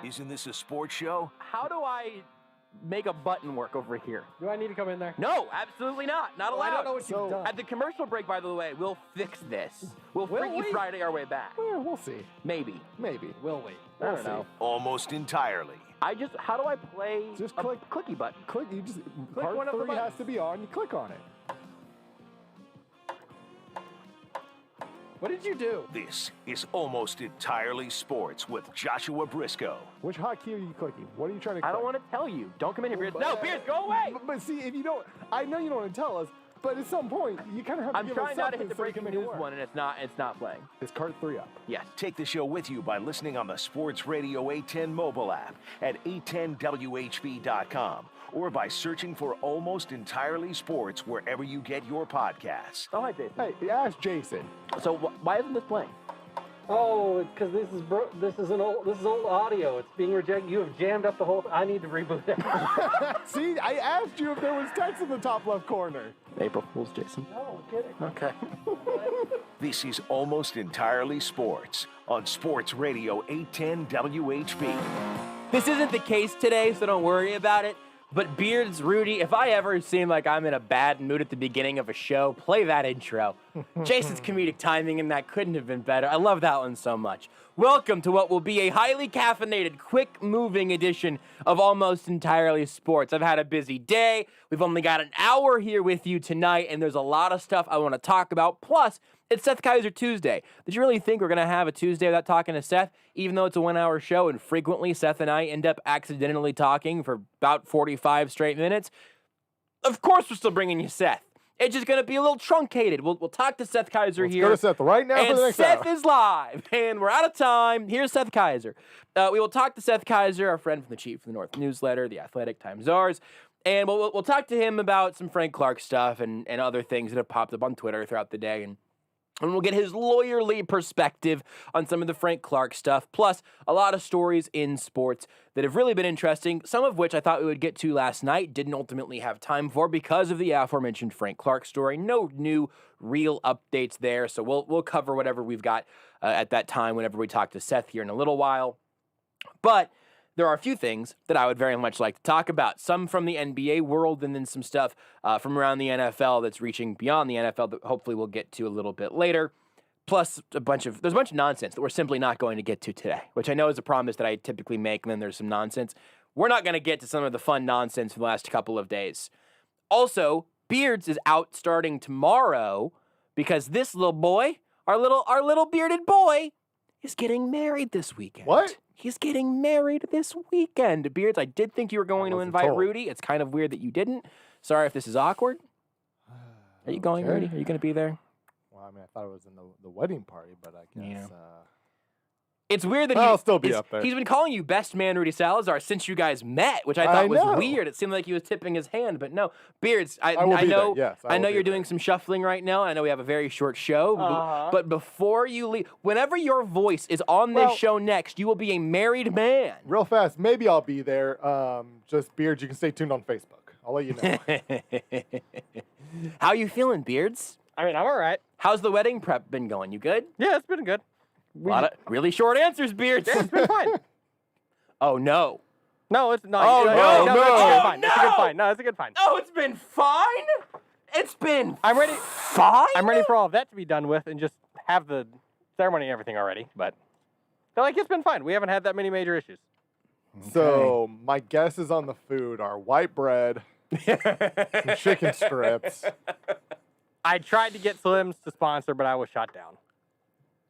Isn't this a sports show? How do I make a button work over here? Do I need to come in there? No, absolutely not. Not allowed. I don't know what you've done. At the commercial break, by the way, we'll fix this. We'll Freaky Friday our way back. Well, we'll see. Maybe. Maybe. Will we? I don't know. Almost entirely. How do I play Just a click. clicky button? Click. You just Click part one of the 3 has buttons. to be on. You click on it. What did you do? This is Almost Entirely Sports with Joshua Brisco. Which hotkey are you clicking? What are you trying to click? I don't want to tell you. Don't come in here, Beards. No, Beards, go away! But see, if you don't, I know you don't want to tell us, but at some point, you kind of have to I'm give trying us not to something hit the so we can breaking make it news work. one, and it's not playing. Is cart 3 up? Yes. Take the show with you by listening on the Sports Radio 810 mobile app at 810WHB.com or by searching for Almost Entirely Sports wherever you get your podcasts. Oh, hi, Jason. Hey, ask Jason. So why isn't this playing? Oh, because this is old audio. It's being rejected. You have jammed up the whole. I need to reboot it. See, I asked you if there was text in the top left corner. April Fool's, Jason. No, I'm kidding. Okay. This is Almost Entirely Sports on Sports Radio 810 WHB. This isn't the case today, so don't worry about it. But Beards, Rudy, if I ever seem like I'm in a bad mood at the beginning of a show, play that intro. Jason's comedic timing in that couldn't have been better. I love that one so much. Welcome to what will be a highly caffeinated, quick-moving edition of Almost Entirely Sports. I've had a busy day. We've only got an hour here with you tonight, and there's a lot of stuff I want to talk about. Plus, it's Seth Keysor Tuesday. Did you really think we're going to have a Tuesday without talking to Seth, even though it's a 1-hour show, and frequently Seth and I end up accidentally talking for about 45 straight minutes? Of course we're still bringing you Seth. It's just going to be a little truncated. We'll talk to Seth Keysor here. Let's go to Seth right now for the And next Seth hour. is live, and we're out of time. Here's Seth Keysor. We will talk to Seth Keysor, our friend from the Chief of the North newsletter, The Athletic Times Ours, and we'll talk to him about some Frank Clark stuff and other things that have popped up on Twitter throughout the day, and we'll get his lawyerly perspective on some of the Frank Clark stuff, plus a lot of stories in sports that have really been interesting, some of which I thought we would get to last night, didn't ultimately have time for because of the aforementioned Frank Clark story. No new real updates there, so we'll cover whatever we've got at that time whenever we talk to Seth here in a little while. But there are a few things that I would very much like to talk about. Some from the NBA world and then some stuff from around the NFL that's reaching beyond the NFL that hopefully we'll get to a little bit later. Plus, there's a bunch of nonsense that we're simply not going to get to today, which I know is a promise that I typically make, and then there's some nonsense. We're not going to get to some of the fun nonsense for the last couple of days. Also, Beards is out starting tomorrow because this little boy, our little bearded boy, is getting married this weekend. What? He's getting married this weekend. Beards, I did think you were going to wasn't invite told. Rudy. It's kind of weird that you didn't. Sorry if this is awkward. Are you going, Okay. Rudy? Are you going to be there? Well, I mean, I thought it was in the wedding party, but I guess. Yeah. It's weird that I'll still be up there. He's been calling you best man Rudy Salazar since you guys met, which I thought I was know. weird. It seemed like he was tipping his hand, but no. Beards, I will be know there. Yes, I know will be you're there. doing some shuffling right now. I know we have a very short show, Uh-huh. but before you leave, whenever your voice is on this Well- show next, you will be a married man. Real fast, maybe I'll be there. Just Beards, you can stay tuned on Facebook. I'll let you know. How you feeling, Beards? I mean, I'm all right. How's the wedding prep been going? You good? Yeah, it's been good. A lot of really short answers, Beards. Yeah, it's been fine. Oh no. No, it's not. Oh, no, it's no. a good Oh, fine. It's a no. good fine. No, it's a good fine. Oh, it's been fine. It's been. I'm ready. Fine. I'm ready for all of that to be done with and just have the ceremony and everything already. But it's been fine. We haven't had that many major issues. So my guesses on the food are white bread, some chicken strips. I tried to get Slims to sponsor, but I was shot down.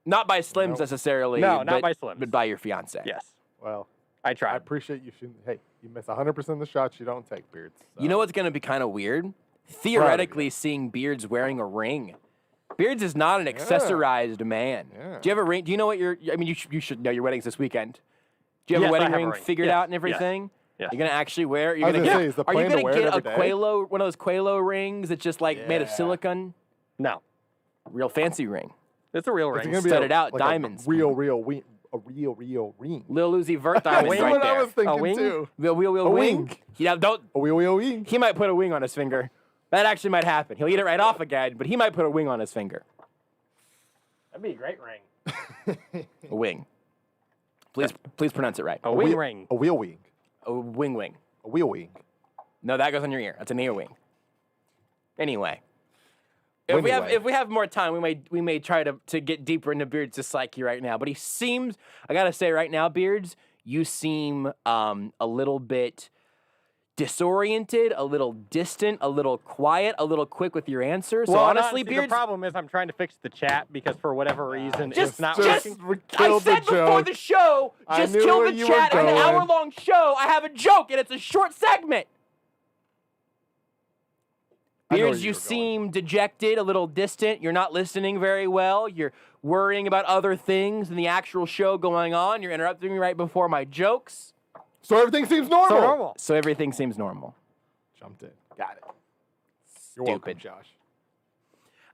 Not by Slims Nope. necessarily. No, not but, by Slims. But by your fiance. Yes, Well, I I tried. appreciate you. Hey, you miss 100% of the shots you don't take, Beards. So. You know what's going to be kind of weird? Theoretically, seeing Beards wearing a ring. Beards is not an accessorized man. Yeah. Do you have a ring? Do you know what your? I mean, you should know your wedding's this weekend. Do you have Yes, a I wedding have a ring ring. figured Yes, out and yes, everything? yes. You're gonna actually wear. You're I was gonna gonna get. say, is the Are you plan to gonna wear it get a every day? Quelo, one of those Quelo rings that's just like made of Yeah. silicone? No, Real fancy ring. it's a real Is it ring. gonna be Studded out, like diamonds. A real ring. Lil Uzi Vert diamonds That's right what there. I was thinking wing? too. Wheel, A wing. wing. Yeah, don't. A wing. He might put a wing on his finger. That actually might happen. He'll eat it right off again, but he might put a wing on his finger. That'd be a great ring. A wing. Please pronounce it right. A wing ring. A wheel wing. A wing. A wheel wing. No, that goes on your ear. That's an ear wing. Anyway. Anyway. If we have more time, we may try to get deeper into Beards' psyche right now. But he seems, I gotta say right now, Beards, you seem a little bit disoriented, a little distant, a little quiet, a little quick with your answers. So honestly, Beards, the problem is I'm trying to fix the chat because for whatever reason it's not just working. I said before the show, I just knew kill where the you chat. were An going. hour-long show. I have a joke, and it's a short segment. I know where Beards, you you were going. seem dejected, a little distant. You're not listening very well. You're worrying about other things than the actual show going on. You're interrupting me right before my jokes. So everything seems normal. So everything seems normal. Jumped in. Got it. You're Stupid. welcome, Josh.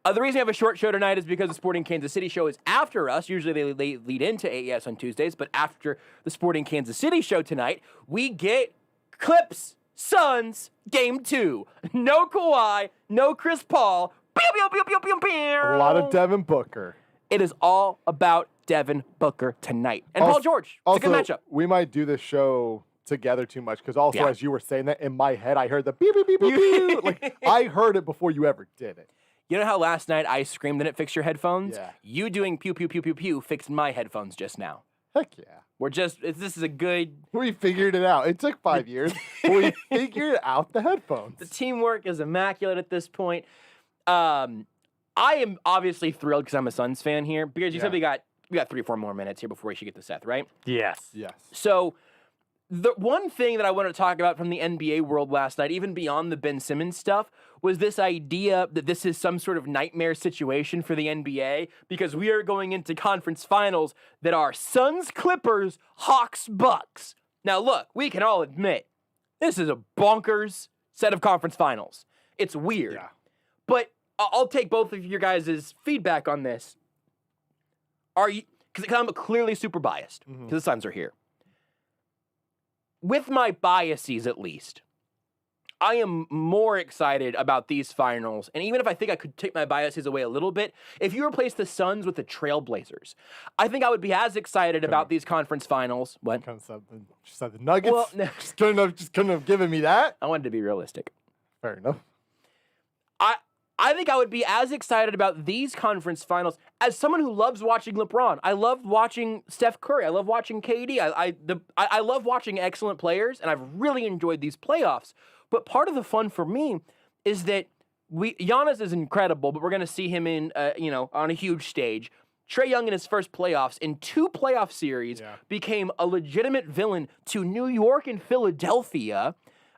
The reason we have a short show tonight is because the Sporting Kansas City show is after us. Usually they lead into AES on Tuesdays, but after the Sporting Kansas City show tonight, we get Clips Suns Game 2. No Kawhi, no Chris Paul. Pew, pew, pew, pew, pew, pew. A lot of Devin Booker. It is all about Devin Booker tonight. And Paul George. It's a good matchup. We might do this show together too much because also Yeah. as you were saying that, in my head I heard the beep, beep, beep, beep, beep. Like, I heard it before you ever did it. You know how last night I screamed and it fixed your headphones? Yeah. You doing pew, pew, pew, pew, pew fixed my headphones just now. Heck yeah. This is a good, We figured it out. It took 5 years, but we figured out the headphones. the teamwork is immaculate at this point. I am obviously thrilled because I'm a Suns fan here because you said we got 3 or 4 more minutes here before we should get to Seth, right? Yes. Yes. So the one thing that I wanted to talk about from the NBA world last night, even beyond the Ben Simmons stuff, was this idea that this is some sort of nightmare situation for the NBA because we are going into conference finals that are Suns, Clippers, Hawks, Bucks. Now look, we can all admit this is a bonkers set of conference finals. It's weird. Yeah. But I'll take both of your guys' feedback on this. Are you, because I'm clearly super biased because the Suns are here. With my biases, at least, I am more excited about these finals. And even if I think I could take my biases away a little bit, if you replace the Suns with the Trailblazers, I think I would be as excited about these conference finals. What? Kind of something. Just said the Nuggets. Well, no. just couldn't have given me that. I wanted to be realistic. Fair enough. I think I would be as excited about these conference finals as someone who loves watching LeBron. I love watching Steph Curry. I love watching KD. I love watching excellent players, and I've really enjoyed these playoffs. But part of the fun for me is that Giannis is incredible, but we're going to see him in on a huge stage. Trae Young in his first playoffs, in 2 playoff series, became a legitimate villain to New York and Philadelphia.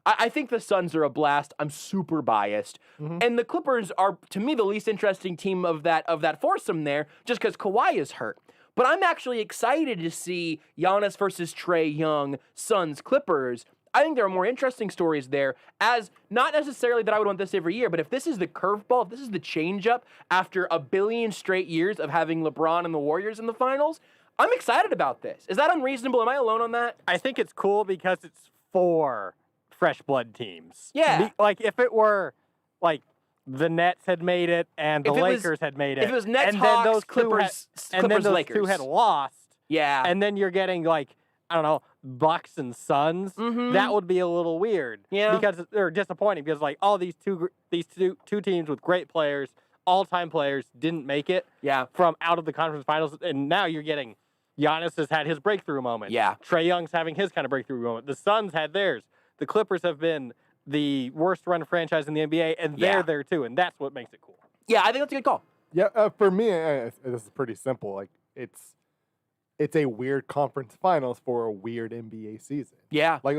I think the Suns are a blast. I'm super biased. And the Clippers are, to me, the least interesting team of that foursome there, just because Kawhi is hurt. But I'm actually excited to see Giannis versus Trae Young, Suns, Clippers. I think there are more interesting stories there, as not necessarily that I would want this every year, but if this is the curveball, if this is the changeup after a billion straight years of having LeBron and the Warriors in the finals, I'm excited about this. Is that unreasonable? Am I alone on that? I think it's cool because it's 4 fresh blood teams. Yeah. Like if it were like the Nets had made it and the Lakers had made it. If it was Nets, and Hawks, then those Clippers, and then those Lakers. 2 had lost. Yeah. And then you're getting like, I don't know, Bucks and Suns. That would be a little weird. Yeah. Because they're disappointing because like all these two teams with great players, all-time players didn't make it. Yeah. From out of the conference finals, and now you're getting Giannis has had his breakthrough moment. Yeah. Trae Young's having his kind of breakthrough moment. The Suns had theirs. The Clippers have been the worst run franchise in the NBA, and they're there too, and that's what makes it cool. Yeah, I think that's a good call. Yeah, for me, this is pretty simple. Like it's a weird conference finals for a weird NBA season. Yeah. Like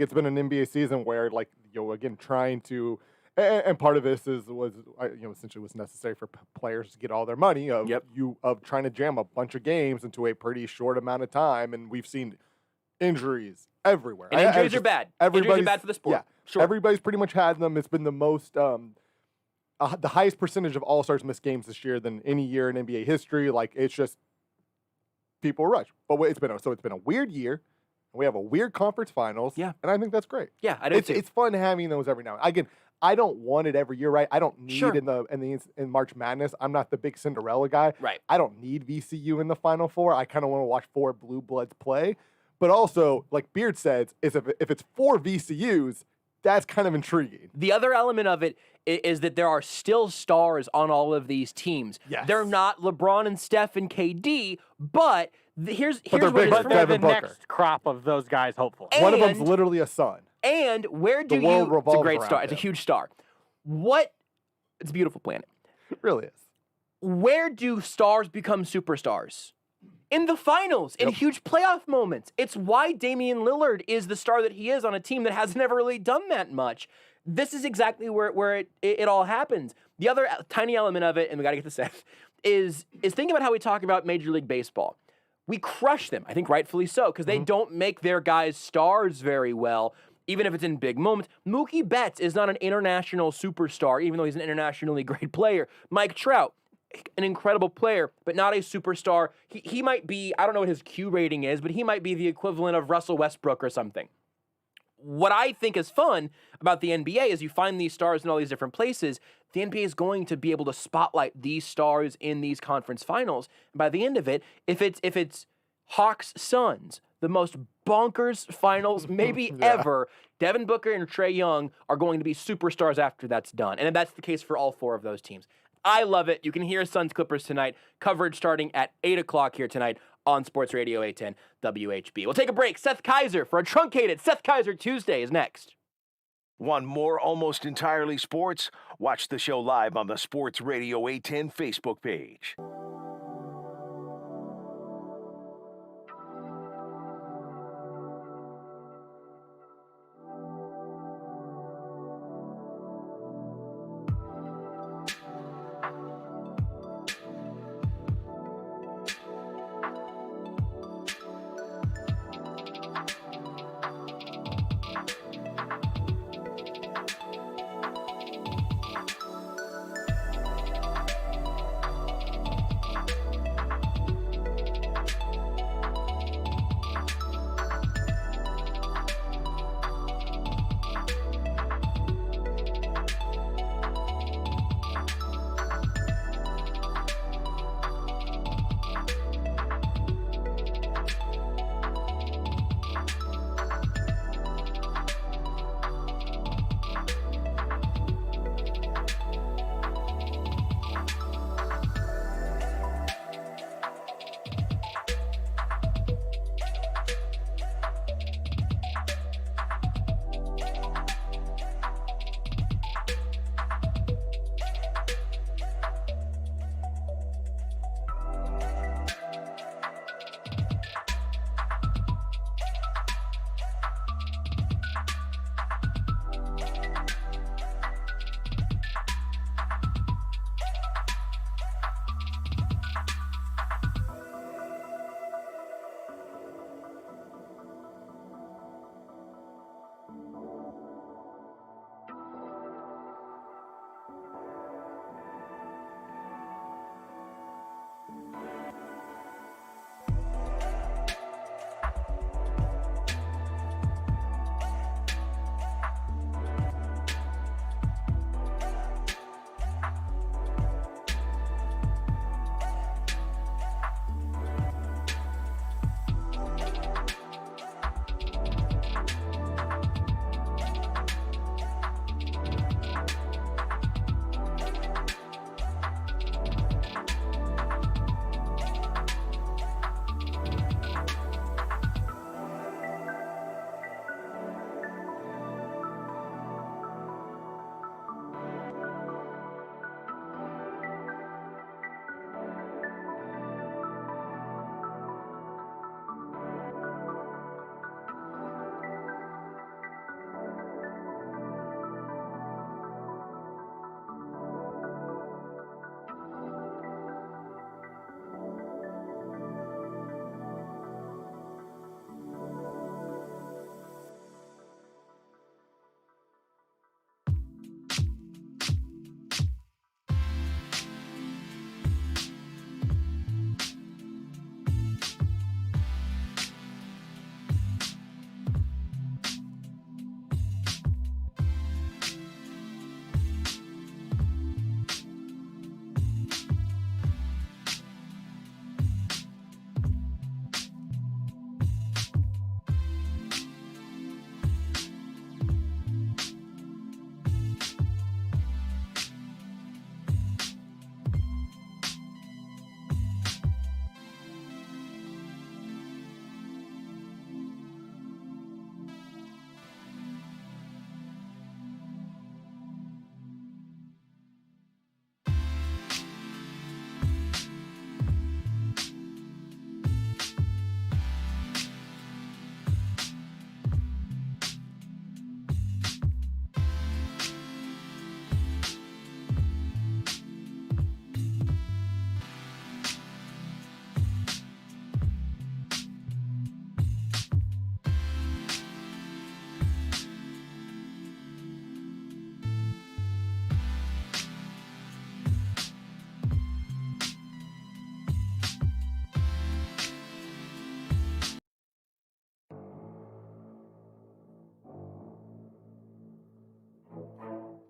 it's been an NBA season where again trying to, and part of this was essentially was necessary for players to get all their money of trying to jam a bunch of games into a pretty short amount of time, and we've seen injuries everywhere. And injuries are bad. Injuries are bad for the sport. Yeah, sure. Everybody's pretty much had them. It's been the most, the highest percentage of All-Stars missed games this year than any year in NBA history. Like it's just people rush. But it's been a weird year. We have a weird conference finals. Yeah. And I think that's great. Yeah, I do too. It's fun having those every now and again. I don't want it every year, right? I don't need Sure. in March Madness. I'm not the big Cinderella guy. Right. I don't need VCU in the Final Four. I kind of want to watch 4 blue bloods play. But also, like Beard says, is if it's 4 VCUs, that's kind of intriguing. The other element of it is that there are still stars on all of these teams. Yes. They're not LeBron and Steph and KD, but here's they're what big it is for for They're me. the Devin Booker. next crop of those guys, hopefully. And- One of them's literally a son. And where do The world it's a revolves great around star. It's a him. huge star. It's a beautiful planet. It really is. Where do stars become superstars? In the finals, in huge playoff moments. It's why Damian Lillard is the star that he is on a team that has never really done that much. This is exactly where it all happens. The other tiny element of it, and we got to get to Seth, is think about how we talk about Major League Baseball. We crush them, I think rightfully so, because they don't make their guys stars very well, even if it's in big moments. Mookie Betts is not an international superstar, even though he's an internationally great player. Mike Trout, an incredible player, but not a superstar. He might be, I don't know what his Q rating is, but he might be the equivalent of Russell Westbrook or something. What I think is fun about the NBA is you find these stars in all these different places. The NBA is going to be able to spotlight these stars in these conference finals. And by the end of it, if it's Hawks Suns, the most bonkers finals maybe ever, Devin Booker and Trae Young are going to be superstars after that's done. And that's the case for all 4 of those teams. I love it. You can hear Suns Clippers tonight. Coverage starting at 8 o'clock here tonight on Sports Radio 810 WHB. We'll take a break. Seth Keysor for a truncated Seth Keysor Tuesday is next. Want more Almost Entirely Sports? Watch the show live on the Sports Radio 810 Facebook page.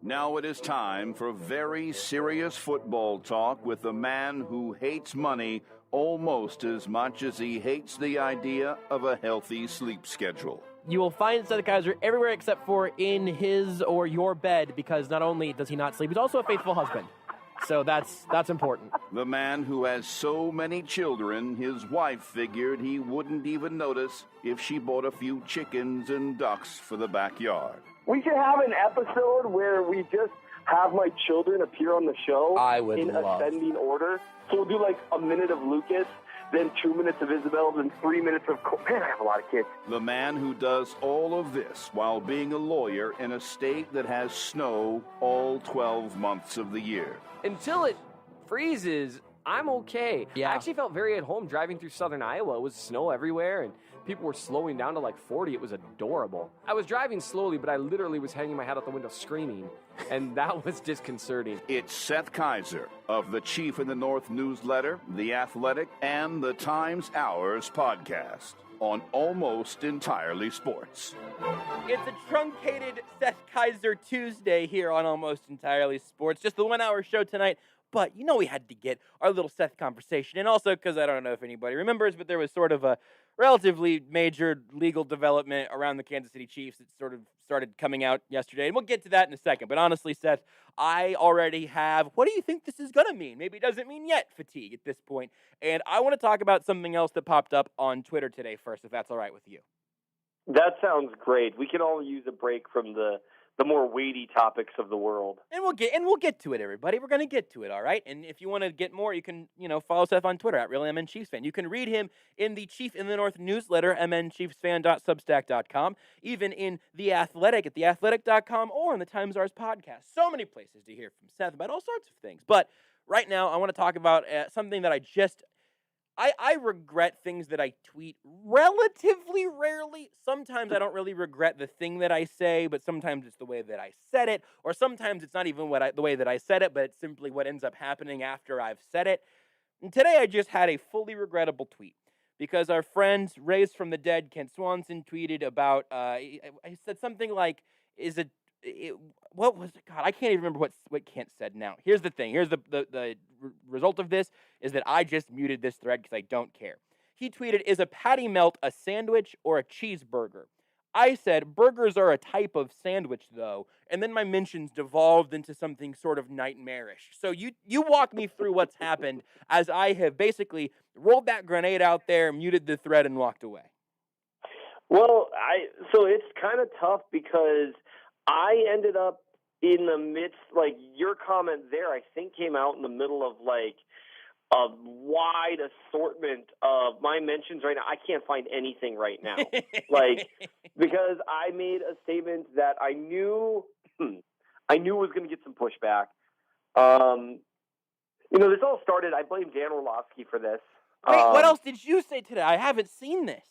Now it is time for very serious football talk with the man who hates money almost as much as he hates the idea of a healthy sleep schedule. You will find Seth Keysor everywhere except for in his or your bed, because not only does he not sleep, he's also a faithful husband. So that's important. The man who has so many children, his wife figured he wouldn't even notice if she bought a few chickens and ducks for the backyard. We should have an episode where we just have my children appear on the show in ascending order. So we'll do like a minute of Lucas, then 2 minutes of Isabel, then 3 minutes of Man, I have a lot of kids. The man who does all of this while being a lawyer in a state that has snow all 12 months of the year. Until it freezes, I'm okay. Yeah. I actually felt very at home driving through southern Iowa. It was snow everywhere, and people were slowing down to like 40. It was adorable. I was driving slowly, but I literally was hanging my head out the window screaming, and that was disconcerting. It's Seth Keysor of the Chief in the North newsletter, The Athletic, and the Times Hours podcast on Almost Entirely Sports. It's a truncated Seth Keysor Tuesday here on Almost Entirely Sports. Just the 1 hour show tonight. But you know we had to get our little Seth conversation. And also because I don't know if anybody remembers, but there was sort of a relatively major legal development around the Kansas City Chiefs that sort of started coming out yesterday. And we'll get to that in a second. But honestly, Seth, I already have, what do you think this is going to mean? Maybe it doesn't mean yet fatigue at this point. And I want to talk about something else that popped up on Twitter today first, if that's all right with you. That sounds great. We can all use a break from the more weighty topics of the world. And we'll get to it, everybody. We're going to get to it, all right? And if you want to get more, you can, follow Seth on Twitter at ReallyMNChiefsFan. You can read him in the Chief in the North newsletter, mnchiefsfan.substack.com, even in The Athletic at theathletic.com, or in the Times Ours podcast. So many places to hear from Seth about all sorts of things. But right now, I want to talk about something that I regret things that I tweet relatively rarely. Sometimes I don't really regret the thing that I say, but sometimes it's the way that I said it, or sometimes it's not even the way that I said it, but it's simply what ends up happening after I've said it. And today I just had a fully regrettable tweet because our friend raised from the dead, Kent Swanson, tweeted about, I said something like, what was it? God, I can't even remember what Kent said now. Here's the thing. Here's the result of this is that I just muted this thread because I don't care. He tweeted, "Is a patty melt a sandwich or a cheeseburger?" I said, "Burgers are a type of sandwich, though." And then my mentions devolved into something sort of nightmarish. So you walk me through what's happened as I have basically rolled that grenade out there, muted the thread, and walked away. Well, so it's kind of tough because I ended up in the midst, like your comment there, I think came out in the middle of like a wide assortment of my mentions right now. I can't find anything right now. Because I made a statement that I knew was going to get some pushback. This all started, I blame Dan Orlovsky for this. Wait, what else did you say today? I haven't seen this.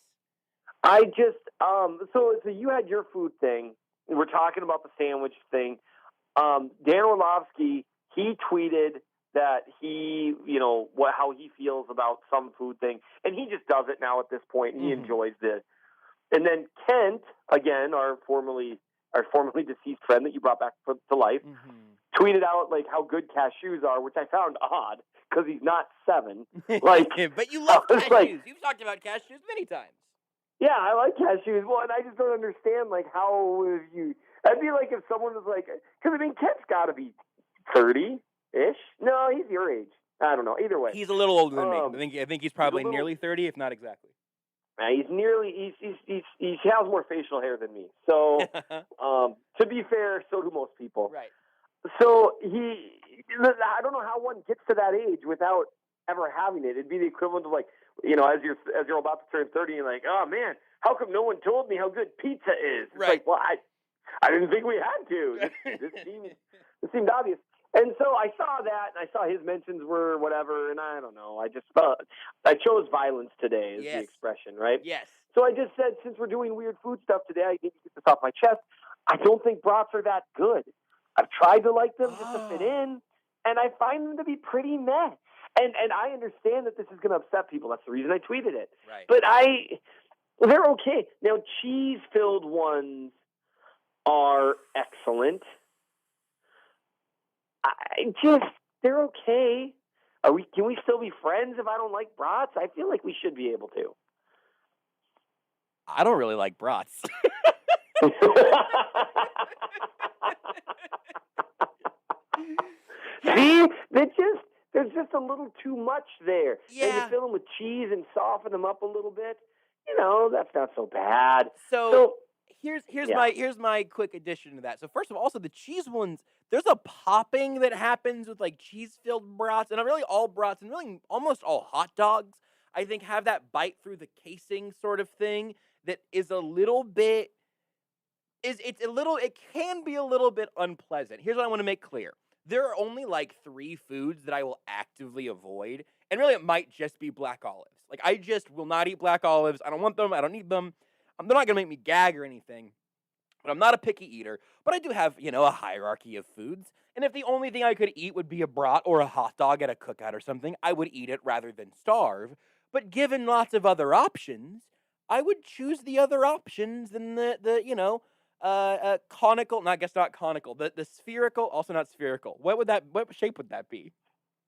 I just, so you had your food thing. We're talking about the sandwich thing. Dan Orlovsky, he tweeted that he, how he feels about some food thing, and he just does it now at this point, and he enjoys this. And then Kent, again, our formerly deceased friend that you brought back to life, tweeted out like how good cashews are, which I found odd because he's not 7. But you love cashews. You've talked about cashews many times. Yeah, I like cashews. Well, and I just don't understand, how would you... I'd be like if someone was like... Because, Kent's got to be 30-ish. No, he's your age. I don't know. Either way. He's a little older than me. I think he's probably nearly 30, if not exactly. He's nearly... He has more facial hair than me. So, to be fair, so do most people. Right. So, I don't know how one gets to that age without ever having it. It'd be the equivalent of as you're about to turn 30, you're like, oh man, how come no one told me how good pizza is? It's right. Well, I didn't think we had to. This seemed obvious. And so I saw that, and I saw his mentions were whatever, and I don't know. I just thought I chose violence today is the expression, right? Yes. So I just said, since we're doing weird food stuff today, I need to get this off my chest. I don't think brats are that good. I've tried to like them just to fit in, and I find them to be pretty meh. And I understand that this is going to upset people. That's the reason I tweeted it. Right. But they're okay. Now, cheese-filled ones are excellent. they're okay. Can we still be friends if I don't like brats? I feel like we should be able to. I don't really like brats. See, there's just a little too much there. Yeah. And you fill them with cheese and soften them up a little bit. That's not so bad. So here's my quick addition to that. So first of all, also the cheese ones, there's a popping that happens with like cheese-filled brats, and really all brats, and really almost all hot dogs, I think, have that bite through the casing sort of thing that is a little bit it can be a little bit unpleasant. Here's what I want to make clear. There are only like 3 foods that I will actively avoid, and really it might just be black olives. Like, I just will not eat black olives. I don't want them. I don't need them. They're not going to make me gag or anything, but I'm not a picky eater. But I do have, a hierarchy of foods, and if the only thing I could eat would be a brat or a hot dog at a cookout or something, I would eat it rather than starve. But given lots of other options, I would choose the other options than the conical, no, I guess not conical, the spherical, also not spherical. What shape would that be?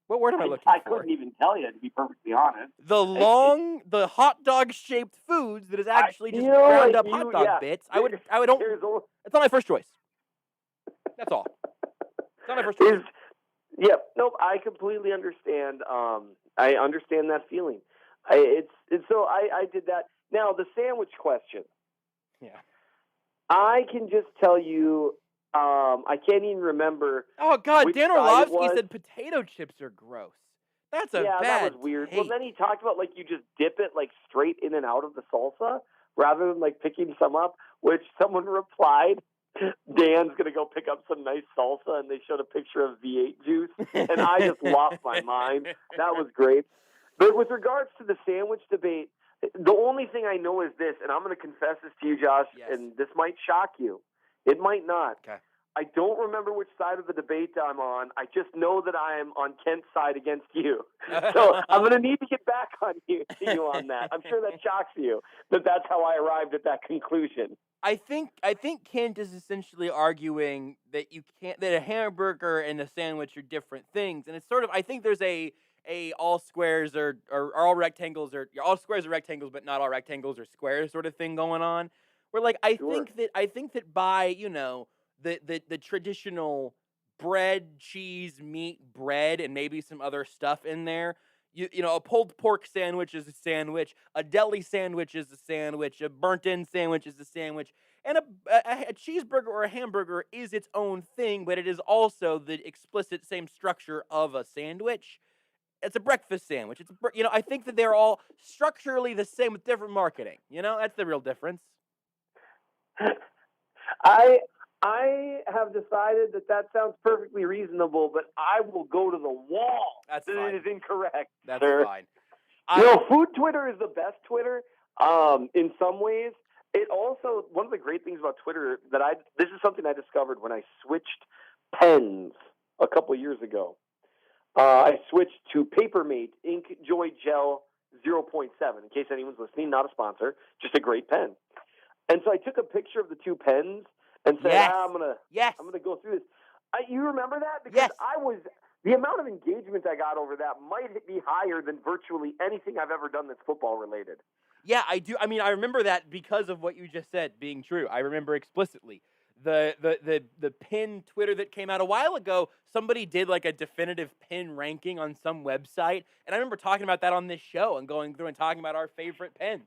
What word am I looking for? I couldn't even tell you, to be perfectly honest. The hot dog shaped foods that is actually just ground up hot dog bits. I would it's not my first choice. That's all. It's not my first choice. Nope, I completely understand. I understand that feeling. I did that. Now, the sandwich question. Yeah. I can just tell you, I can't even remember. Oh, God, Dan Orlovsky said potato chips are gross. That's a bad that was weird. take. Well, then he talked about, like, you just dip it, like, straight in and out of the salsa rather than, like, picking some up, which someone replied, Dan's going to go pick up some nice salsa, and they showed a picture of V8 juice, and I just lost my mind. That was great. But with regards to the sandwich debate, the only thing I know is this, and I'm going to confess this to you, Josh, and this might shock you. It might not. Okay. I don't remember which side of the debate I'm on. I just know that I am on Kent's side against you. So I'm going to need to get back on you on that. I'm sure that shocks you, but that's how I arrived at that conclusion. I think Kent is essentially arguing that that a hamburger and a sandwich are different things, and it's sort of, I think there's a all squares are all rectangles, or all squares are rectangles, but not all rectangles are squares sort of thing going on. Where like I think that by the traditional bread, cheese, meat, bread, and maybe some other stuff in there. A pulled pork sandwich is a sandwich. A deli sandwich is a sandwich. A burnt-in sandwich is a sandwich. And a cheeseburger or a hamburger is its own thing, but it is also the explicit same structure of a sandwich. It's a breakfast sandwich. I think that they're all structurally the same with different marketing. That's the real difference. I have decided that sounds perfectly reasonable, but I will go to the wall. That's fine. It is incorrect. That's sir. fine. Food Twitter is the best Twitter. In some ways, it also, one of the great things about Twitter this is something I discovered when I switched pens a couple years ago. I switched to Papermate Ink Joy Gel 0.7. In case anyone's listening, not a sponsor, just a great pen. And so I took a picture of the two pens and said, I'm gonna go through this. You remember that? Because the amount of engagement I got over that might be higher than virtually anything I've ever done that's football related. Yeah, I do. I mean, I remember that because of what you just said being true. I remember explicitly. The pin Twitter that came out a while ago, somebody did like a definitive pin ranking on some website, and I remember talking about that on this show and going through and talking about our favorite pins.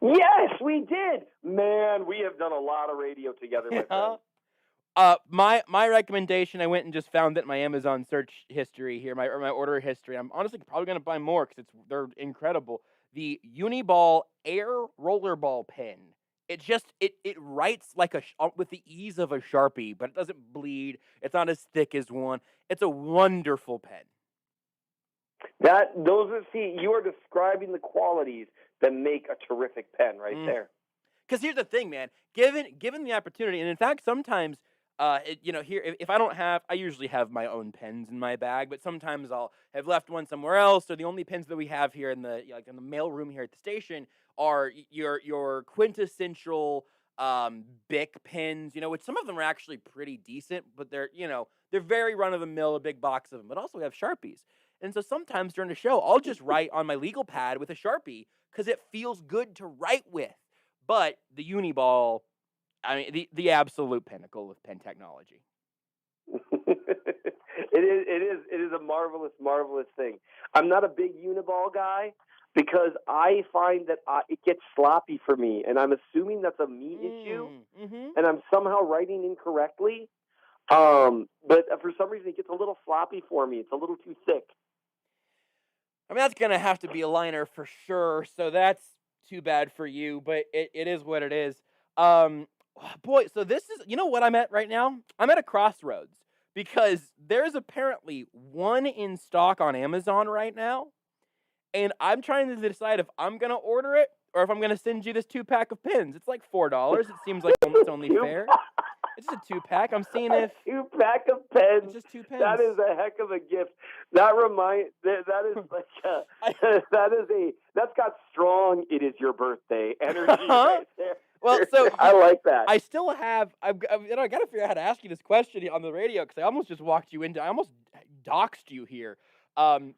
Yes, we did. Man, we have done a lot of radio together, my friend. My recommendation, I went and just found that in my Amazon search history here, my order history. I'm honestly probably going to buy more because they're incredible. The Uniball Air Rollerball pen. It writes like with the ease of a Sharpie, but it doesn't bleed. It's not as thick as one. It's a wonderful pen. You are describing the qualities that make a terrific pen right there. Because here's the thing, man. Given the opportunity, and in fact, sometimes, here, if I don't have, I usually have my own pens in my bag, but sometimes I'll have left one somewhere else, or the only pens that we have here in the mail room here at the station are your quintessential Bic pens, which some of them are actually pretty decent, but they're very run-of-the-mill, a big box of them. But also we have Sharpies. And so sometimes during the show, I'll just write on my legal pad with a Sharpie because it feels good to write with. But the Uniball, I mean, the absolute pinnacle of pen technology. It is a marvelous, marvelous thing. I'm not a big Uniball guy because I find that it gets sloppy for me, and I'm assuming that's a me issue, and I'm somehow writing incorrectly. But for some reason, it gets a little sloppy for me. It's a little too thick. I mean, that's going to have to be a liner for sure, so that's too bad for you, but it is what it is. Boy, so this is, what I'm at right now? I'm at a crossroads because there's apparently one in stock on Amazon right now, and I'm trying to decide if I'm going to order it or if I'm going to send you this 2-pack of pins. It's like $4. It seems like it's only fair. It's just a 2-pack. I'm seeing if 2-pack of pens. It's just 2 pens. That is a heck of a gift. That is like that's got strong. It is your birthday energy right there. Well, so I like that. I still have. I got to figure out how to ask you this question on the radio because I almost just walked you into. I almost doxed you here.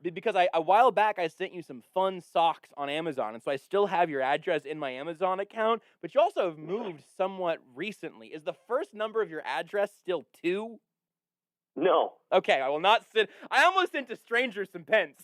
Because a while back I sent you some fun socks on Amazon, and so I still have your address in my Amazon account, but you also have moved somewhat recently. Is the first number of your address still 2? No. Okay, I will not send. I almost sent a stranger some pens.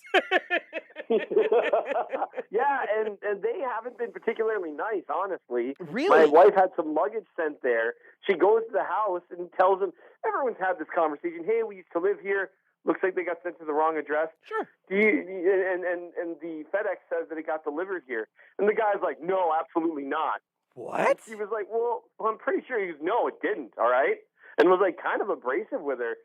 Yeah, and they haven't been particularly nice, honestly. Really? My wife had some luggage sent there. She goes to the house and tells them, everyone's had this conversation. Hey, we used to live here. Looks like they got sent to the wrong address. Sure. And the FedEx says that it got delivered here. And the guy's like, no, absolutely not. What? And she was like, well, I'm pretty sure. He goes, no, it didn't, all right? And was like kind of abrasive with her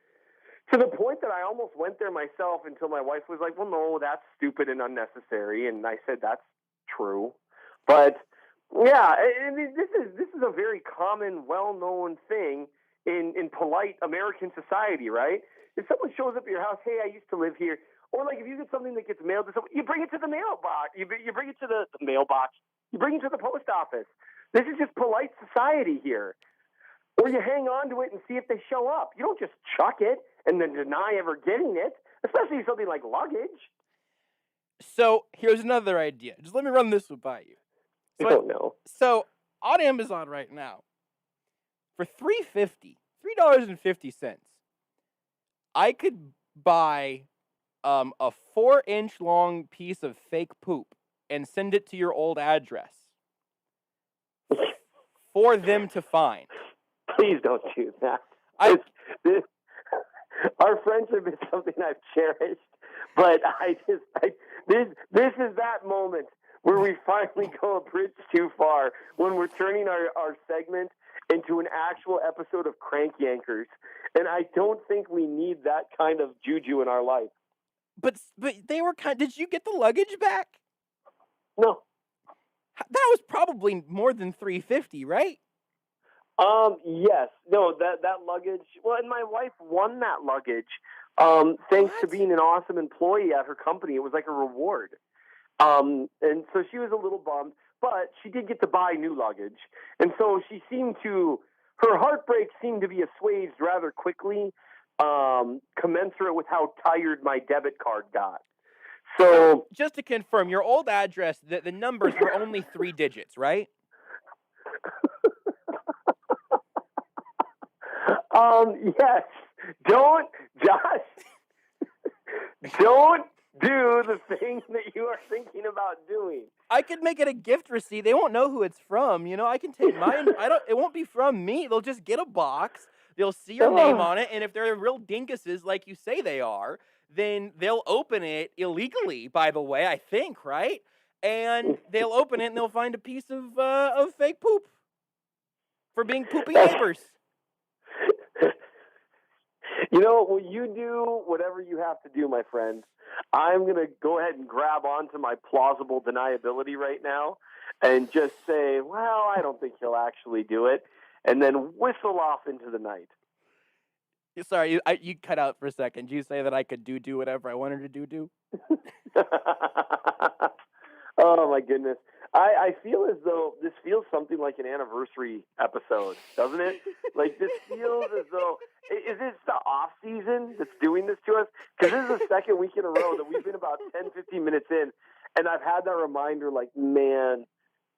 to the point that I almost went there myself until my wife was like, well, no, that's stupid and unnecessary. And I said, that's true. But, yeah, and this is a very common, well-known thing in polite American society, right? If someone shows up at your house, hey, I used to live here, or like if you get something that gets mailed to someone, you bring it to the mailbox. You bring it to the mailbox. You bring it to the post office. This is just polite society here. Or you hang on to it and see if they show up. You don't just chuck it and then deny ever getting it, especially something like luggage. So here's another idea. Just let me run this one by you. Oh, no. So on Amazon right now, for $3.50, I could buy a 4-inch long piece of fake poop and send it to your old address for them to find. Please don't do that. Our friendship is something I've cherished, but this is that moment where we finally go a bridge too far when we're turning our segment into an actual episode of Crank Yankers. And I don't think we need that kind of juju in our life. But they were did you get the luggage back? No. That was probably more than $3.50, right? Yes. No, that luggage. Well, and my wife won that luggage thanks to being an awesome employee at her company. It was like a reward. And so she was a little bummed, but she did get to buy new luggage. And so her heartbreak seemed to be assuaged rather quickly, commensurate with how tired my debit card got. So just to confirm, your old address, the numbers were only 3 digits, right? Yes. Don't do the thing that you are thinking about doing. I could make it a gift receipt. They won't know who it's from. I can take mine. It won't be from me. They'll just get a box. They'll see your name on it, and if they're real dinkuses like you say they are, then they'll open it illegally, by the way, I think, right? And they'll open it and they'll find a piece of fake poop for being poopy neighbors. Well, you do whatever you have to do, my friend. I'm going to go ahead and grab onto my plausible deniability right now and just say, well, I don't think he'll actually do it, and then whistle off into the night. Sorry, you cut out for a second. Did you say that I could do whatever I wanted to do? Oh my goodness. I feel as though this feels something like an anniversary episode, doesn't it? Like this feels as though is this the off season that's doing this to us? Because this is the second week in a row that we've been about 10, 15 minutes in, and I've had that reminder like, man,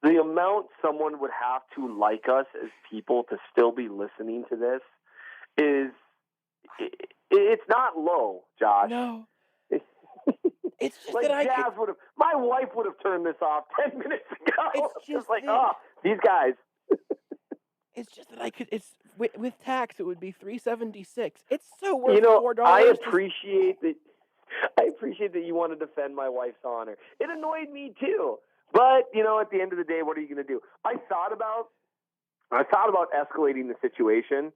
the amount someone would have to like us as people to still be listening to this is it's not low, Josh. No. It's just like that Jazz would have. My wife would have turned this off 10 minutes ago. It's just like, that- these guys. It's just that I could. It's with tax, it would be $3.76. It's so worth $4. I appreciate that. I appreciate that you want to defend my wife's honor. It annoyed me too, but at the end of the day, what are you going to do? I thought about escalating the situation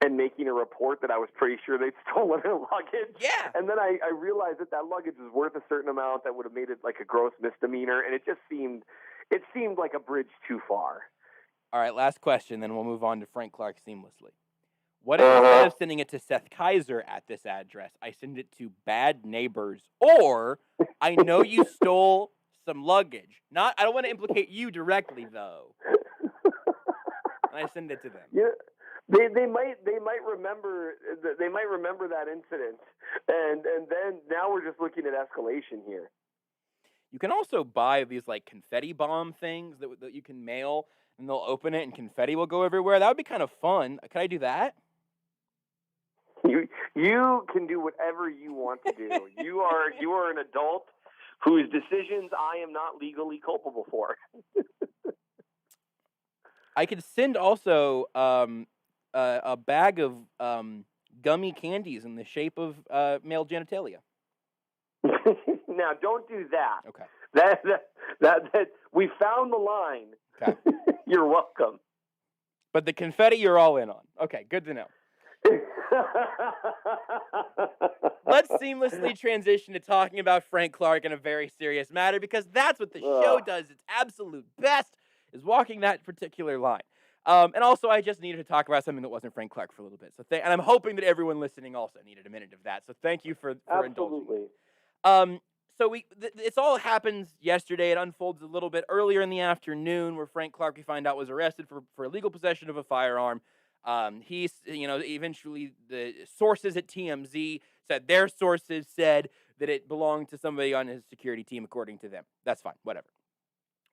and making a report that I was pretty sure they'd stolen her luggage. Yeah. And then I realized that luggage was worth a certain amount that would have made it like a gross misdemeanor, and it seemed like a bridge too far. All right, last question, then we'll move on to Frank Clark seamlessly. What if instead of sending it to Seth Keysor at this address, I send it to Bad Neighbors, or I know you stole some luggage? I don't want to implicate you directly, though. And I send it to them. Yeah. They might remember that incident, and then now we're just looking at escalation here. You can also buy these like confetti bomb things that you can mail, and they'll open it and confetti will go everywhere. That would be kind of fun. Can I do that? You can do whatever you want to do. You are an adult whose decisions I am not legally culpable for. I could send also a bag of gummy candies in the shape of male genitalia. Now, don't do that. Okay. That we found the line. Okay. You're welcome. But the confetti, you're all in on. Okay, good to know. Let's seamlessly transition to talking about Frank Clark in a very serious matter, because that's what the show does. Its absolute best is walking that particular line. And also, I just needed to talk about something that wasn't Frank Clark for a little bit. And I'm hoping that everyone listening also needed a minute of that. So thank you for indulging me. So this all happens yesterday. It unfolds a little bit earlier in the afternoon, where Frank Clark, we find out, was arrested for illegal possession of a firearm. Eventually the sources at TMZ said their sources said that it belonged to somebody on his security team, according to them. That's fine, whatever.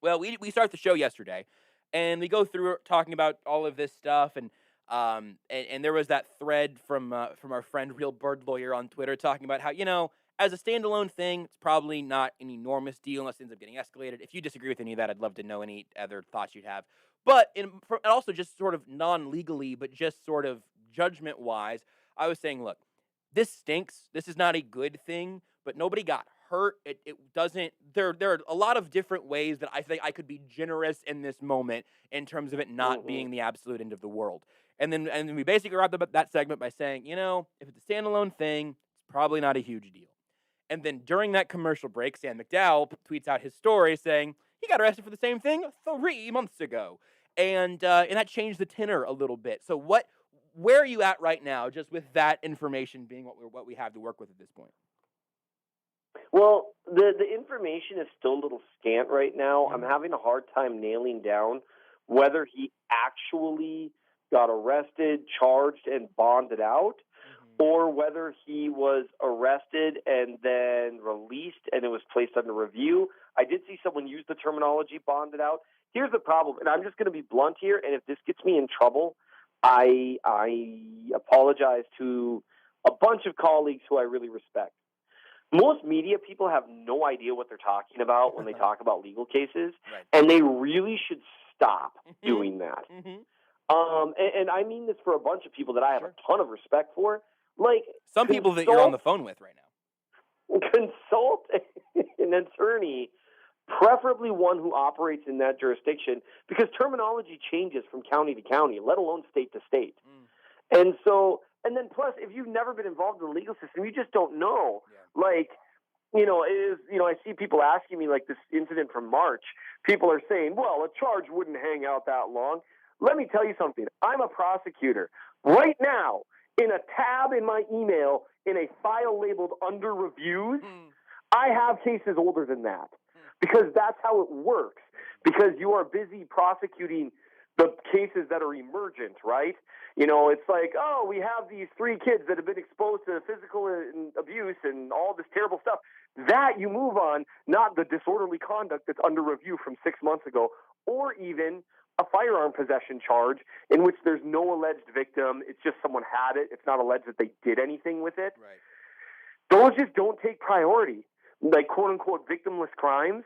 Well, we start the show yesterday, and we go through talking about all of this stuff, and there was that thread from our friend Real Bird Lawyer on Twitter talking about how, as a standalone thing, it's probably not an enormous deal unless it ends up getting escalated. If you disagree with any of that, I'd love to know any other thoughts you'd have. But and also just sort of non-legally, but just sort of judgment-wise, I was saying, look, this stinks. This is not a good thing, but nobody got hurt. It doesn't. There are a lot of different ways that I think I could be generous in this moment in terms of it not being the absolute end of the world. And then we basically wrapped up that segment by saying, if it's a standalone thing, it's probably not a huge deal. And then during that commercial break, Sam McDowell tweets out his story saying he got arrested for the same thing 3 months ago. And that changed the tenor a little bit. So where are you at right now, just with that information being what we have to work with at this point? Well, the information is still a little scant right now. I'm having a hard time nailing down whether he actually got arrested, charged, and bonded out, or whether he was arrested and then released and it was placed under review. I did see someone use the terminology bonded out. Here's the problem, and I'm just going to be blunt here, and if this gets me in trouble, I apologize to a bunch of colleagues who I really respect. Most media people have no idea what they're talking about when they talk about legal cases, and they really should stop doing that. And I mean this for a bunch of people that I have a ton of respect for. Like some people that you're on the phone with right now. Consult an attorney, preferably one who operates in that jurisdiction, because terminology changes from county to county, let alone state to state. And then plus, if you've never been involved in the legal system, you just don't know. Yeah. I see people asking me, like this incident from March, people are saying, well, a charge wouldn't hang out that long. Let me tell you something. I'm a prosecutor. Right now, in a tab in my email, in a file labeled under reviews, I have cases older than that. because that's how it works. Because you are busy prosecuting the cases that are emergent, right? You know, it's like, oh, we have these 3 kids that have been exposed to physical abuse and all this terrible stuff. That you move on, not the disorderly conduct that's under review from 6 months ago, or even a firearm possession charge in which there's no alleged victim. It's just someone had it. It's not alleged that they did anything with it. Right. Those just don't take priority. Like, quote-unquote, victimless crimes,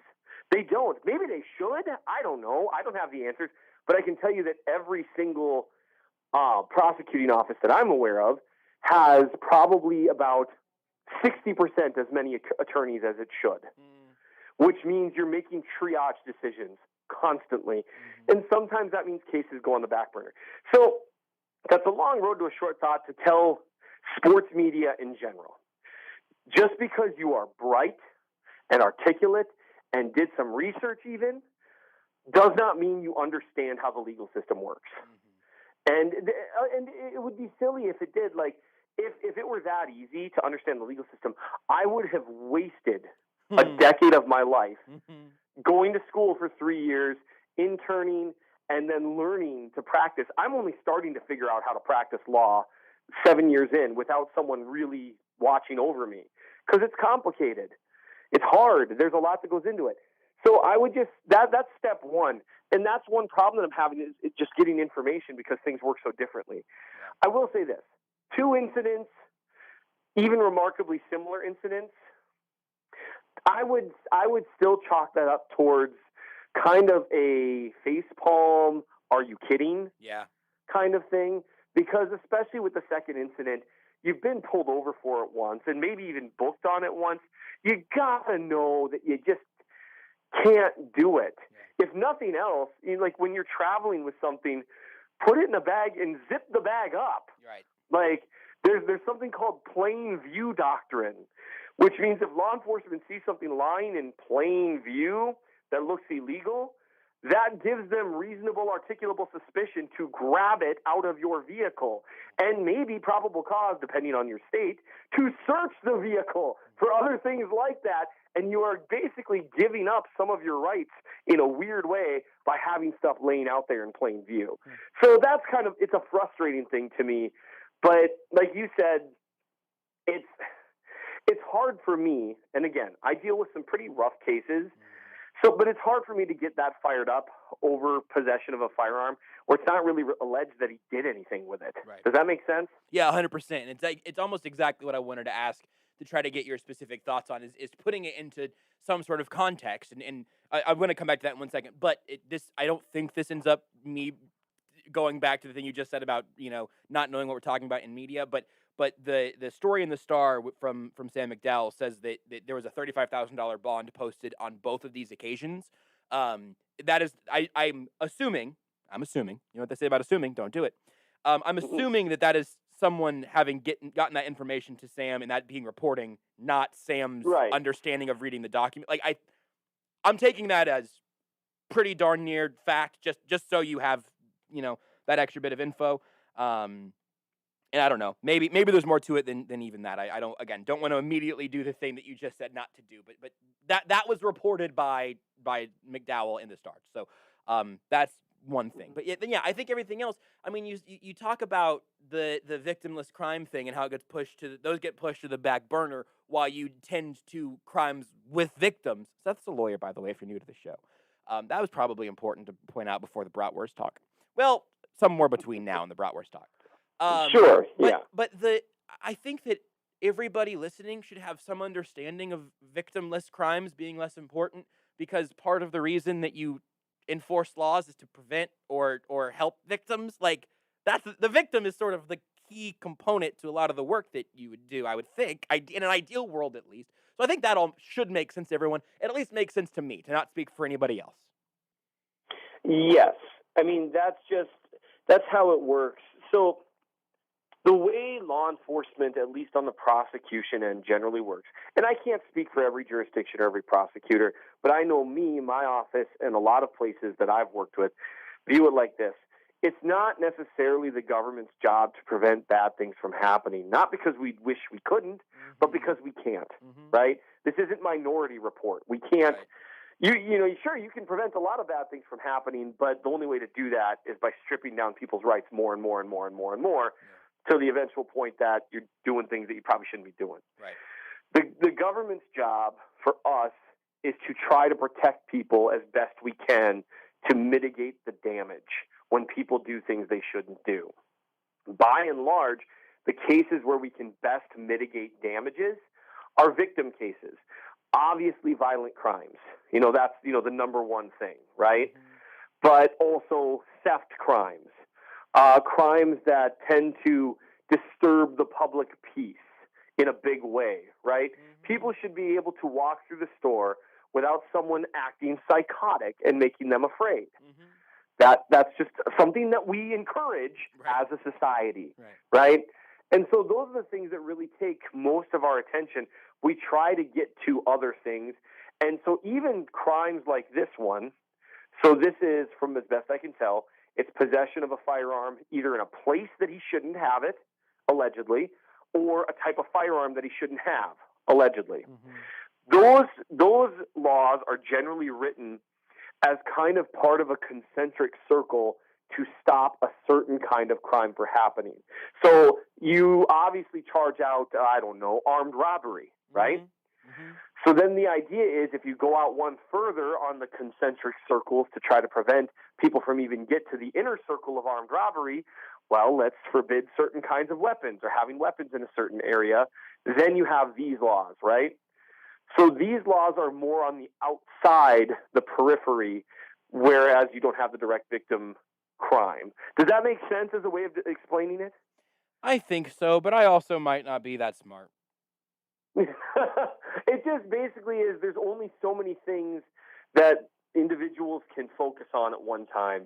they don't. Maybe they should. I don't know. I don't have the answers. But I can tell you that every single prosecuting office that I'm aware of has probably about 60% as many attorneys as it should, which means you're making triage decisions constantly. And sometimes that means cases go on the back burner. So that's a long road to a short thought to tell sports media in general. Just because you are bright and articulate and did some research even, does not mean you understand how the legal system works. And it would be silly if it did. Like, if it were that easy to understand the legal system, I would have wasted a decade of my life going to school for 3 years, interning, and then learning to practice. I'm only starting to figure out how to practice law 7 years in without someone really watching over me, because it's complicated. It's hard. There's a lot that goes into it. So I would just, that's step one. And that's one problem that I'm having is just getting information because things work so differently. Yeah. I will say this, 2 incidents, even remarkably similar incidents, I would still chalk that up towards kind of a facepalm, are you kidding? Yeah. kind of thing. Because especially with the second incident, you've been pulled over for it once and maybe even booked on it once. You gotta know that you just can't do it. Yeah. If nothing else, like when you're traveling with something, put it in a bag and zip the bag up. Right. Like there's something called plain view doctrine, which means if law enforcement sees something lying in plain view that looks illegal, that gives them reasonable articulable suspicion to grab it out of your vehicle and maybe probable cause, depending on your state, to search the vehicle for other things like that. And you are basically giving up some of your rights in a weird way by having stuff laying out there in plain view. So that's it's a frustrating thing to me. But like you said, it's hard for me. And again, I deal with some pretty rough cases. But it's hard for me to get that fired up over possession of a firearm where it's not really alleged that he did anything with it. Right. Does that make sense? Yeah, 100%. It's almost exactly what I wanted to ask to try to get your specific thoughts on is putting it into some sort of context. And I'm going to come back to that in 1 second. But I don't think this ends up me going back to the thing you just said about, not knowing what we're talking about in media. But the story in the Star from Sam McDowell says that there was a $35,000 bond posted on both of these occasions. That is, I'm assuming, you know what they say about assuming, don't do it. I'm assuming that is someone having gotten that information to Sam and that being reporting, not Sam's understanding of reading the document. Like I'm taking that as pretty darn near fact, just so you have, that extra bit of info. And I don't know, maybe there's more to it than even that. I don't want to immediately do the thing that you just said not to do, but that was reported by McDowell in the Star. So that's one thing. But yeah, I think everything else. I mean, you talk about the victimless crime thing and how it gets pushed to the back burner while you tend to crimes with victims. Seth's a lawyer, by the way, if you're new to the show. That was probably important to point out before the bratwurst talk. Well, somewhere between now and the bratwurst talk. Sure, yeah. But I think that everybody listening should have some understanding of victimless crimes being less important, because part of the reason that you enforce laws is to prevent or help victims. Like that's the victim is sort of the key component to a lot of the work that you would do, I would think, in an ideal world at least. So I think that all should make sense to everyone. It at least makes sense to me, to not speak for anybody else. Yes. I mean, that's how it works. So the way law enforcement, at least on the prosecution end, generally works, and I can't speak for every jurisdiction or every prosecutor, but I know my office, and a lot of places that I've worked with view it like this. It's not necessarily the government's job to prevent bad things from happening, not because we wish we couldn't, but because we can't, right? This isn't Minority Report. We can't, sure, you can prevent a lot of bad things from happening, but the only way to do that is by stripping down people's rights more and more and more and more and more to the eventual point that you're doing things that you probably shouldn't be doing. Right. The government's job for us is to try to protect people as best we can to mitigate the damage when people do things they shouldn't do. By and large, the cases where we can best mitigate damages are victim cases. Obviously, violent crimes. That's, the number one thing, right? But also theft crimes, crimes that tend to disturb the public peace in a big way, right? People should be able to walk through the store without someone acting psychotic and making them afraid. That's just something that we encourage as a society, right? And so those are the things that really take most of our attention. We try to get to other things. And so even crimes like this one, so this is, from as best I can tell, it's possession of a firearm either in a place that he shouldn't have it, allegedly, or a type of firearm that he shouldn't have, allegedly. Those laws are generally written as kind of part of a concentric circle to stop a certain kind of crime from happening. So you obviously charge out, armed robbery, right? So then the idea is if you go out one further on the concentric circles to try to prevent people from even get to the inner circle of armed robbery, well, let's forbid certain kinds of weapons or having weapons in a certain area. Then you have these laws, right? So these laws are more on the outside, the periphery, whereas you don't have the direct victim crime. Does that make sense as a way of explaining it? I think so, but I also might not be that smart. It just basically is there's only so many things that individuals can focus on at one time.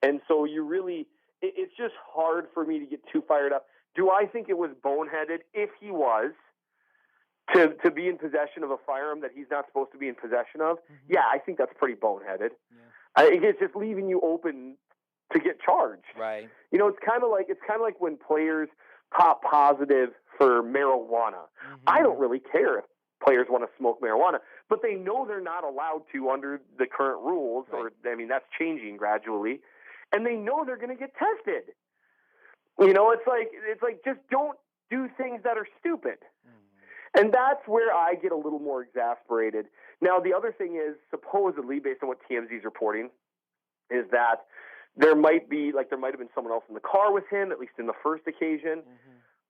And so it's just hard for me to get too fired up. Do I think it was boneheaded? If he was, to be in possession of a firearm that he's not supposed to be in possession of, yeah, I think that's pretty boneheaded. I think it's just leaving you open to get charged. Right. It's kind of like when players pop positive for marijuana. I don't really care if players want to smoke marijuana, but they know they're not allowed to under the current rules, or that's changing gradually, and they know they're going to get tested. It's like just don't do things that are stupid. And that's where I get a little more exasperated. Now, the other thing is, supposedly, based on what TMZ is reporting, is that there might have been someone else in the car with him, at least in the first occasion.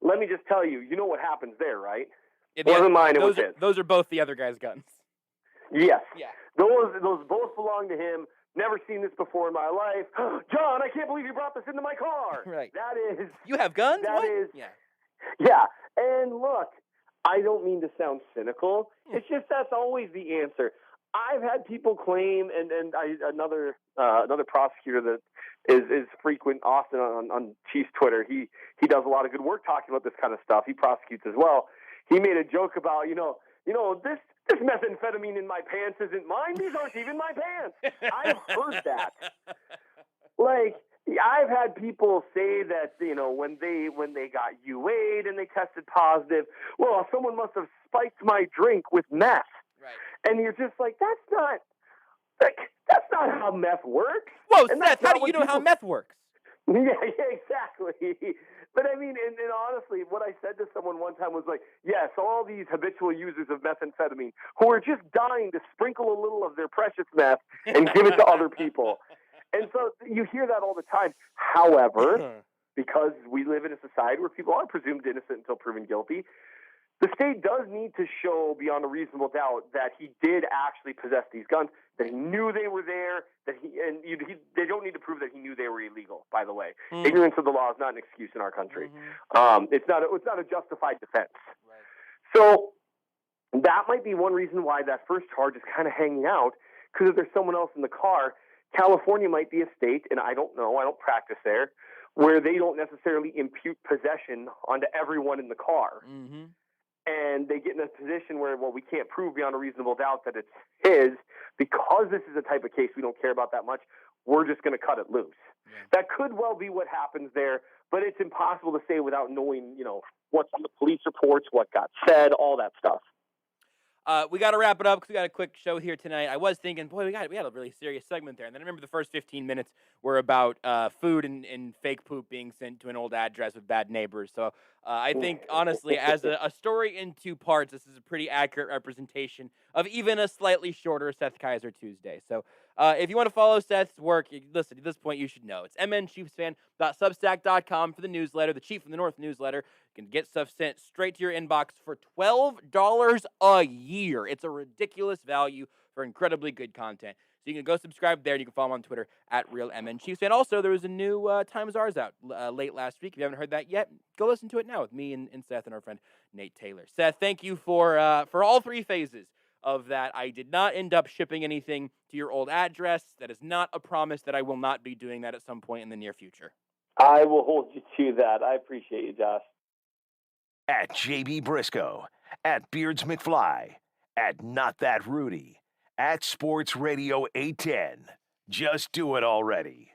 Let me just tell you, you know what happens there, right? It wasn't mine, it was his. Those are both the other guy's guns. Yes. Yeah. Those both belong to him. Never seen this before in my life. John, I can't believe you brought this into my car. Right. That is. You have guns? That what? is. Yeah. Yeah. And look, I don't mean to sound cynical. It's just that's always the answer. I've had people claim, another prosecutor that is frequent, Austin, on Chiefs Twitter. He does a lot of good work talking about this kind of stuff. He prosecutes as well. He made a joke about, this methamphetamine in my pants isn't mine. These aren't even my pants. I've heard that. Like, I've had people say that, when they got UA'd and they tested positive, well, someone must have spiked my drink with meth. Right. And you're just like, that's not how meth works. Whoa, and Seth, how do you know how meth works? Yeah, exactly. But I mean, and honestly, what I said to someone one time was like, yes, all these habitual users of methamphetamine who are just dying to sprinkle a little of their precious meth and give it to other people. And so you hear that all the time. However, because we live in a society where people are presumed innocent until proven guilty, the state does need to show beyond a reasonable doubt that he did actually possess these guns, that he knew they were there, they don't need to prove that he knew they were illegal, by the way. Ignorance of the law is not an excuse in our country. It's not a justified defense. Right. So that might be one reason why that first charge is kind of hanging out, because if there's someone else in the car, California might be a state, and I don't know, I don't practice there, where they don't necessarily impute possession onto everyone in the car. And they get in a position where, well, we can't prove beyond a reasonable doubt that it's his. Because this is a type of case we don't care about that much, we're just going to cut it loose. Yeah. That could well be what happens there, but it's impossible to say without knowing, what's on the police reports, what got said, all that stuff. We got to wrap it up because we got a quick show here tonight. I was thinking, boy, we had a really serious segment there. And then I remember the first 15 minutes were about food and fake poop being sent to an old address with bad neighbors. So I think, honestly, as a story in 2 parts, this is a pretty accurate representation of even a slightly shorter Seth Keysor Tuesday. So if you want to follow Seth's work, listen, at this point, you should know. It's mnchiefsfan.substack.com for the newsletter, the Chief from the North newsletter. You can get stuff sent straight to your inbox for $12 a year. It's a ridiculous value for incredibly good content. So you can go subscribe there, and you can follow him on Twitter at RealMNChiefs. And also, there was a new Times Ours out late last week. If you haven't heard that yet, go listen to it now with me and Seth and our friend Nate Taylor. Seth, thank you for all 3 phases of that. I did not end up shipping anything to your old address. That is not a promise that I will not be doing that at some point in the near future. I will hold you to that. I appreciate you, Josh. At JB Brisco, at Beards McFly, at Not That Rudy, at Sports Radio 810. Just do it already.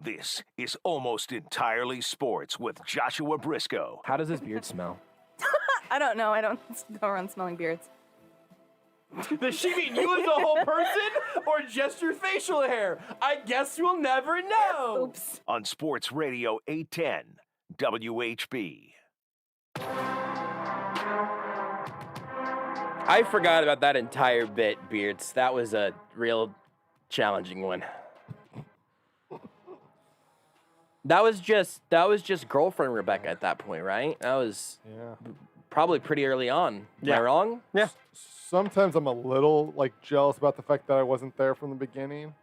This is Almost Entirely Sports with Joshua Brisco. How does this beard smell? I don't know. I don't go around smelling beards. Does she mean you as a whole person or just your facial hair? I guess we'll never know. Oops. On Sports Radio 810 WHB. I forgot about that entire bit, Beards. That was a real challenging one. That was just girlfriend Rebecca at that point, right? That was probably pretty early on. Am I wrong? Yeah. Sometimes I'm a little jealous about the fact that I wasn't there from the beginning.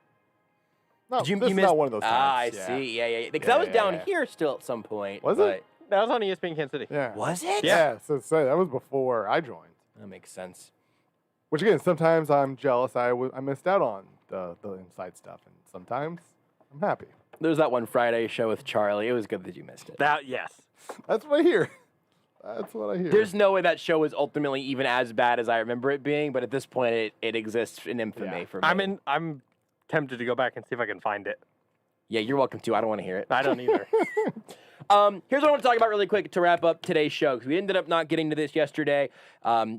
No, You this is missed not one of those times. I see. Yeah. Because Yeah, I was down yeah. here still at some point. Was but- it? That was on ESPN Kansas City. Yeah. Was it? Yeah. So that was before I joined. That makes sense. Which again, sometimes I'm jealous. I missed out on the inside stuff, and sometimes I'm happy. There's that one Friday show with Charlie. It was good that you missed it. Yes. That's what I hear. That's what I hear. There's no way that show was ultimately even as bad as I remember it being, but at this point, it exists in infamy for me. I'm tempted to go back and see if I can find it. Yeah, you're welcome to. I don't want to hear it. I don't either. Here's what I want to talk about really quick to wrap up today's show, because we ended up not getting to this yesterday,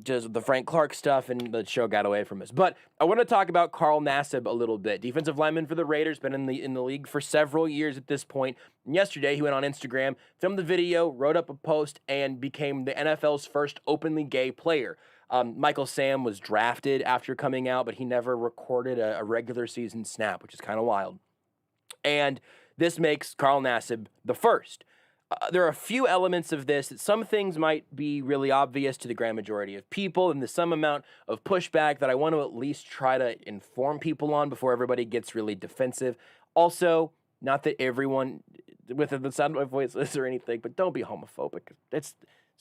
just the Frank Clark stuff, and the show got away from us. But I want to talk about Carl Nassib a little bit. Defensive lineman for the Raiders, been in the league for several years at this point. And yesterday, he went on Instagram, filmed the video, wrote up a post, and became the NFL's first openly gay player. Michael Sam was drafted after coming out, but he never recorded a regular season snap, which is kind of wild. And this makes Carl Nassib the first. There are a few elements of this that some things might be really obvious to the grand majority of people, and there's some amount of pushback that I want to at least try to inform people on before everybody gets really defensive. Also, not that everyone with the sound of my voice is or anything, but don't be homophobic. It's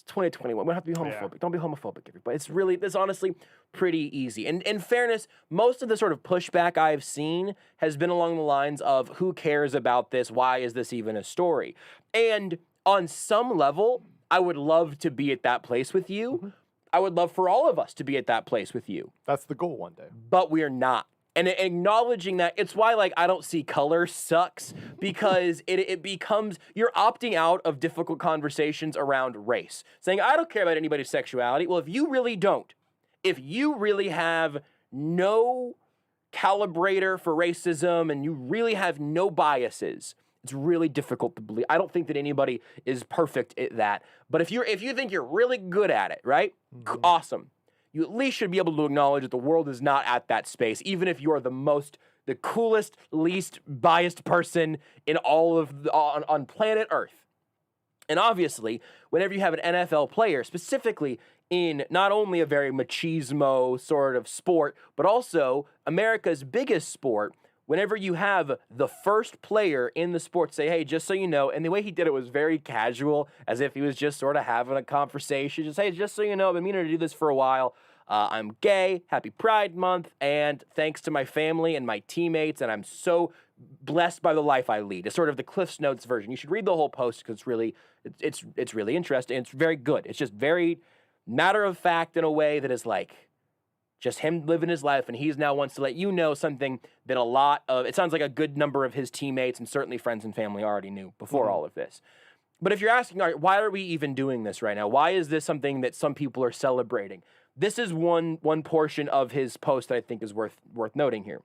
2021. We don't have to be homophobic. Yeah. Don't be homophobic, everybody. It's honestly pretty easy. And in fairness, most of the sort of pushback I've seen has been along the lines of who cares about this? Why is this even a story? And on some level, I would love to be at that place with you. Mm-hmm. I would love for all of us to be at that place with you. That's the goal one day. But we're not. And acknowledging that, it's why, like, I don't see color sucks, because it becomes, you're opting out of difficult conversations around race. Saying, I don't care about anybody's sexuality. Well, if you really don't, if you really have no calibrator for racism and you really have no biases, it's really difficult to believe. I don't think that anybody is perfect at that. But if you think you're really good at it, right? Mm-hmm. Awesome. You at least should be able to acknowledge that the world is not at that space, even if you're the coolest, least biased person in all of on planet Earth. And obviously, whenever you have an NFL player, specifically in not only a very machismo sort of sport, but also America's biggest sport, whenever you have the first player in the sport say, hey, just so you know, and the way he did it was very casual, as if he was just sort of having a conversation. Just, hey, just so you know, I've been meaning to do this for a while. I'm gay, happy Pride Month, and thanks to my family and my teammates, and I'm so blessed by the life I lead. It's sort of the Cliff's Notes version. You should read the whole post because it's really interesting. It's very good. It's just very matter of fact in a way that is like just him living his life, and he's now wants to let you know something that it sounds like a good number of his teammates and certainly friends and family already knew before all of this. But if you're asking, all right, why are we even doing this right now? Why is this something that some people are celebrating? This is one portion of his post that I think is worth noting here.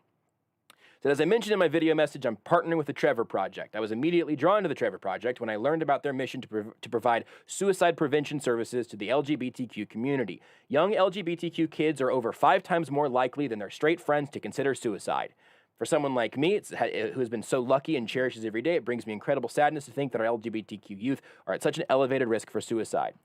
So as I mentioned in my video message, I'm partnering with the Trevor Project. I was immediately drawn to the Trevor Project when I learned about their mission to provide suicide prevention services to the LGBTQ community. Young LGBTQ kids are over 5 times more likely than their straight friends to consider suicide. For someone like me, who has been so lucky and cherishes every day, it brings me incredible sadness to think that our LGBTQ youth are at such an elevated risk for suicide.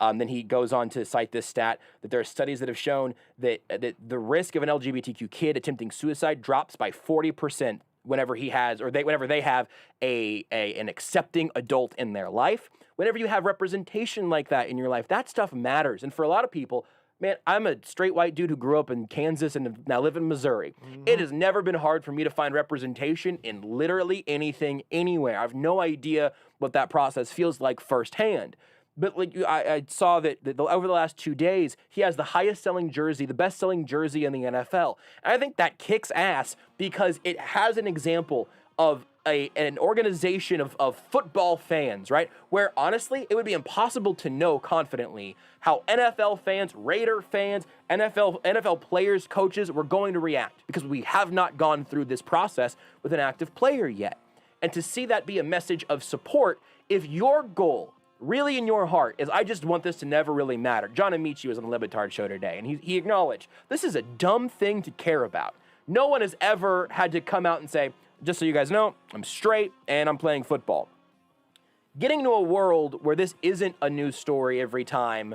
Then he goes on to cite this stat that there are studies that have shown that the risk of an LGBTQ kid attempting suicide drops by 40% whenever they have an accepting adult in their life. Whenever you have representation like that in your life, that stuff matters. And for a lot of people, man, I'm a straight white dude who grew up in Kansas and now live in Missouri. Mm-hmm. It has never been hard for me to find representation in literally anything, anywhere. I have no idea what that process feels like firsthand. But I saw that over the last 2 days, he has the highest-selling jersey, the best-selling jersey in the NFL. And I think that kicks ass because it has an example of an organization of football fans, right? Where, honestly, it would be impossible to know confidently how NFL fans, Raider fans, NFL players, coaches were going to react because we have not gone through this process with an active player yet. And to see that be a message of support, if your goal really in your heart is, I just want this to never really matter. John Amici was on the Le Batard show today, and he acknowledged, this is a dumb thing to care about. No one has ever had to come out and say, just so you guys know, I'm straight and I'm playing football. Getting to a world where this isn't a news story every time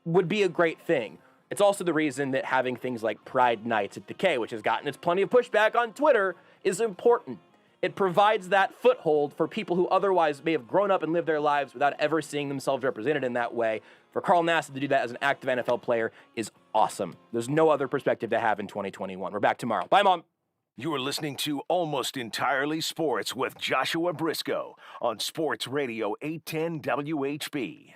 would be a great thing. It's also the reason that having things like Pride Nights at the K, which has gotten its plenty of pushback on Twitter, is important. it provides that foothold for people who otherwise may have grown up and lived their lives without ever seeing themselves represented in that way. For Carl Nassib to do that as an active NFL player is awesome. There's no other perspective to have in 2021. We're back tomorrow. Bye, Mom. You're listening to Almost Entirely Sports with Joshua Brisco on Sports Radio 810 WHB.